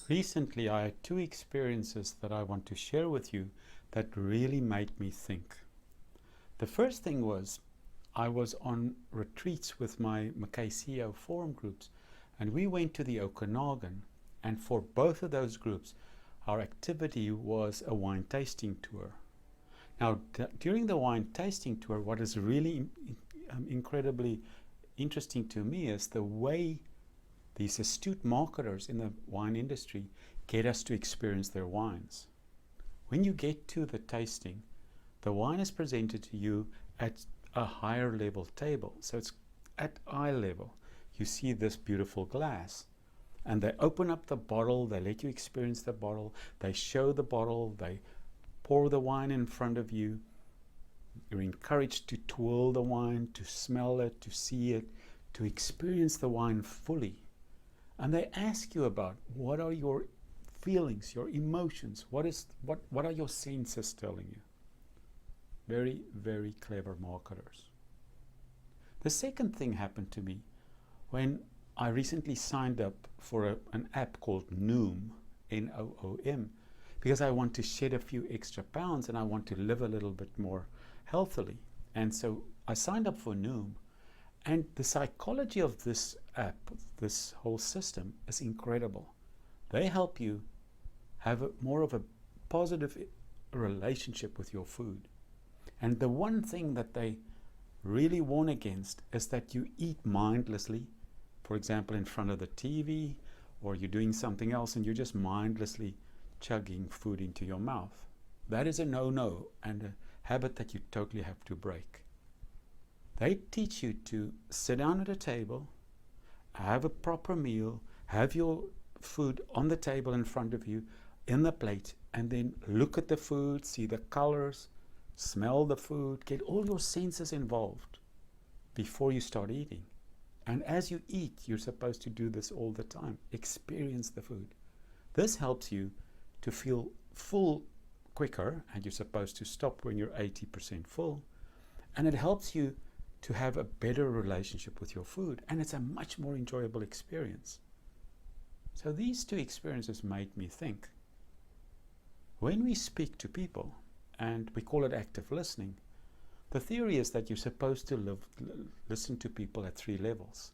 Recently, I had two experiences that I want to share with you that really made me think. The first thing was I was on retreats with my Mackay CEO forum groups, and we went to the Okanagan, and for both of those groups, our activity was a wine tasting tour. Now, during the wine tasting tour, what is really incredibly interesting to me is the way these astute marketers in the wine industry get us to experience their wines. When you get to the tasting, the wine is presented to you at a higher level table. So it's at eye level. You see this beautiful glass. And they open up the bottle, they let you experience the bottle, they show the bottle, they pour the wine in front of you. You're encouraged to twirl the wine, to smell it, to see it, to experience the wine fully. And they ask you about what are your feelings, your emotions, what are your senses telling you? Very, very clever marketers. The second thing happened to me when I recently signed up for an app called Noom, Noom, because I want to shed a few extra pounds and I want to live a little bit more healthily. And so I signed up for Noom. And the psychology of this app, this whole system, is incredible. They help you have more of a positive relationship with your food. And the one thing that they really warn against is that you eat mindlessly, for example, in front of the TV, or you're doing something else and you're just mindlessly chugging food into your mouth. That is a no-no and a habit that you totally have to break. They teach you to sit down at a table, have a proper meal, have your food on the table in front of you, in the plate, and then look at the food, see the colors, smell the food, get all your senses involved before you start eating. And as you eat, you're supposed to do this all the time. Experience the food. This helps you to feel full quicker, and you're supposed to stop when you're 80% full. And it helps you to have a better relationship with your food, and it's a much more enjoyable experience. So these two experiences made me think. When we speak to people, and we call it active listening, the theory is that you're supposed to listen to people at three levels.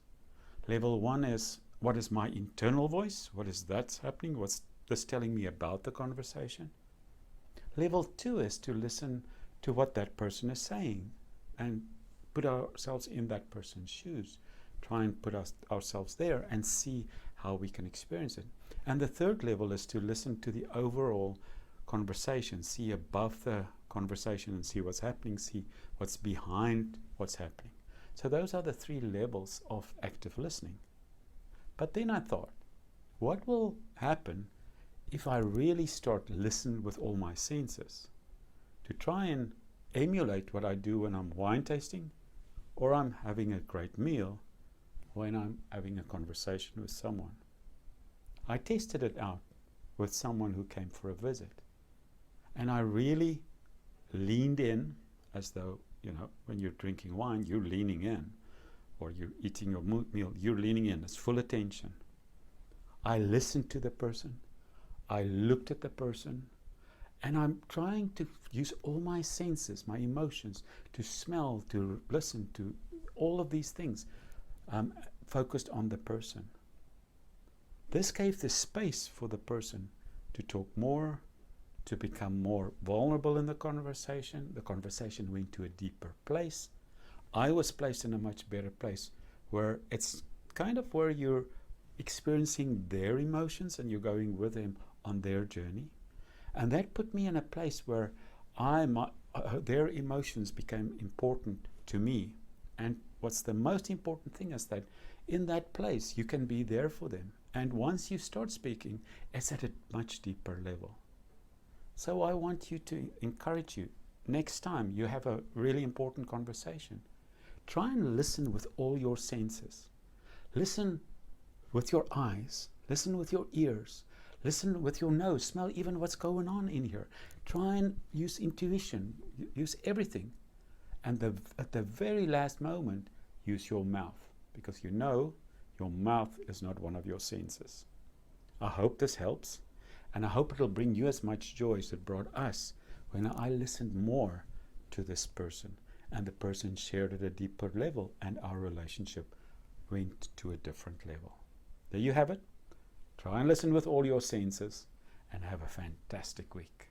Level one is, what is my internal voice? What is that happening? What's this telling me about the conversation? Level two is to listen to what that person is saying and put ourselves in that person's shoes, try and put ourselves there and see how we can experience it. And the third level is to listen to the overall conversation, see above the conversation and see what's happening, see what's behind what's happening. So those are the three levels of active listening. But then I thought, what will happen if I really start listening with all my senses to try and emulate what I do when I'm wine tasting, or I'm having a great meal, when I'm having a conversation with someone? I tested it out with someone who came for a visit. And I really leaned in, as though, when you're drinking wine, you're leaning in, or you're eating your meal, you're leaning in. It's full attention. I listened to the person. I looked at the person. And I'm trying to use all my senses, my emotions, to smell, to listen, to all of these things, focused on the person. This gave the space for the person to talk more, to become more vulnerable in the conversation. The conversation went to a deeper place. I was placed in a much better place where it's kind of where you're experiencing their emotions and you're going with them on their journey. And that put me in a place where their emotions became important to me. And what's the most important thing is that in that place, you can be there for them. And once you start speaking, it's at a much deeper level. So I want to encourage you, next time you have a really important conversation, try and listen with all your senses. Listen with your eyes, listen with your ears, listen with your nose, smell even what's going on in here. Try and use intuition, use everything. And at the very last moment, use your mouth, because your mouth is not one of your senses. I hope this helps, and I hope it'll bring you as much joy as it brought us when I listened more to this person and the person shared at a deeper level and our relationship went to a different level. There you have it. Try and listen with all your senses and have a fantastic week.